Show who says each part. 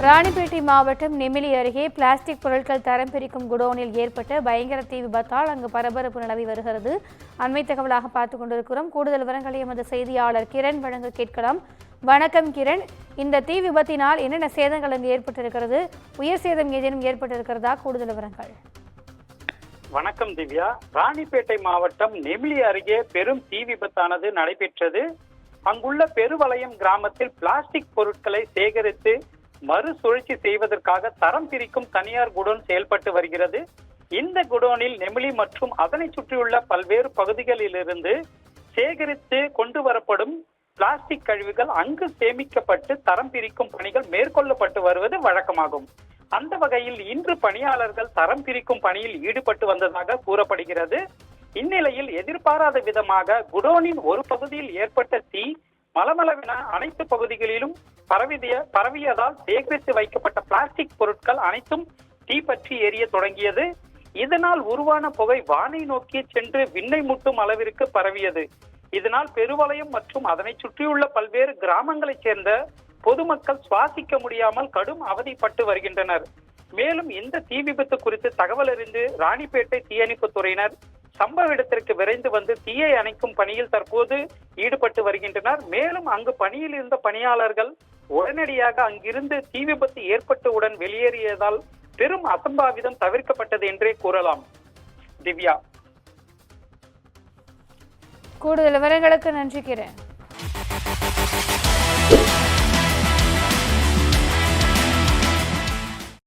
Speaker 1: ராணிப்பேட்டை மாவட்டம் நெமிலி அருகே பிளாஸ்டிக் பொருட்கள் தரம் பிரிக்கும் குடோனில் ஏற்பட்ட பயங்கர தீ விபத்தால் அங்கு பரபரப்பு நிலவி வருகிறது. அண்மை தகவலாக பார்த்துக் கொண்டிருக்கிறோம். கூடுதல் விவரங்களை எமது செய்தியாளர் கிரண் வழங்க கேட்கலாம். வணக்கம் கிரண், இந்த தீ விபத்தினால் என்னென்ன சேதங்கள் அங்கு ஏற்பட்டிருக்கிறது? உயிர் சேதம் ஏதேனும் ஏற்பட்டிருக்கிறதா? கூடுதல் விவரங்கள்.
Speaker 2: வணக்கம் திவ்யா. ராணிப்பேட்டை மாவட்டம் நெமிலி அருகே பெரும் தீ விபத்தானது நடைபெற்றது. அங்குள்ள பெருவளையம் கிராமத்தில் பிளாஸ்டிக் பொருட்களை சேகரித்து மறுசுழற்சி செய்வதற்காக தரம் பிரிக்கும் தனியார் குடோன் செயல்பட்டு வருகிறது. இந்த குடோனில் நெமிலி மற்றும் அதனை சுற்றியுள்ள பல்வேறு பகுதிகளிலிருந்து சேகரித்து கொண்டு வரப்படும் பிளாஸ்டிக் கழிவுகள் அங்கு சேமிக்கப்பட்டு தரம் பிரிக்கும் பணிகள் மேற்கொள்ளப்பட்டு வருவது வழக்கமாகும். அந்த வகையில் இன்று பணியாளர்கள் தரம் பிரிக்கும் பணியில் ஈடுபட்டு வந்ததாக கூறப்படுகிறது. இந்நிலையில் எதிர்பாராத விதமாக குடோனின் ஒரு பகுதியில் ஏற்பட்ட தீ மளமளவென அனைத்து பகுதிகளிலும் பரவியதால் சேகரித்து வைக்கப்பட்ட பிளாஸ்டிக் பொருட்கள் அனைத்தும் தீப்பற்றி எரிய தொடங்கியது. இதனால் உருவான புகை வானை நோக்கி சென்று விண்ணை முட்டும் அளவிற்கு பரவியது. இதனால் பெருவளையம் மற்றும் அதனை சுற்றியுள்ள பல்வேறு கிராமங்களைச் சேர்ந்த பொதுமக்கள் சுவாசிக்க முடியாமல் கடும் அவதிப்பட்டு வருகின்றனர். மேலும் இந்த தீ விபத்து குறித்து தகவல் அறிந்து ராணிப்பேட்டை தீயணைப்பு துறையினர் சம்பவ இடத்திற்கு விரைந்து வந்து தீயை அணைக்கும் பணியில் தற்போது ஈடுபட்டு வருகின்றனர். மேலும் அங்கு பணியில் இருந்த பணியாளர்கள் உடனடியாக அங்கிருந்து தீ விபத்து ஏற்பட்டவுடன் வெளியேறியதால் பெரும் அசம்பாவிதம் தவிர்க்கப்பட்டது என்றே கூறலாம். திவ்யா,
Speaker 1: கூடுதல் விவரங்களுக்கு நன்றி கிரண்.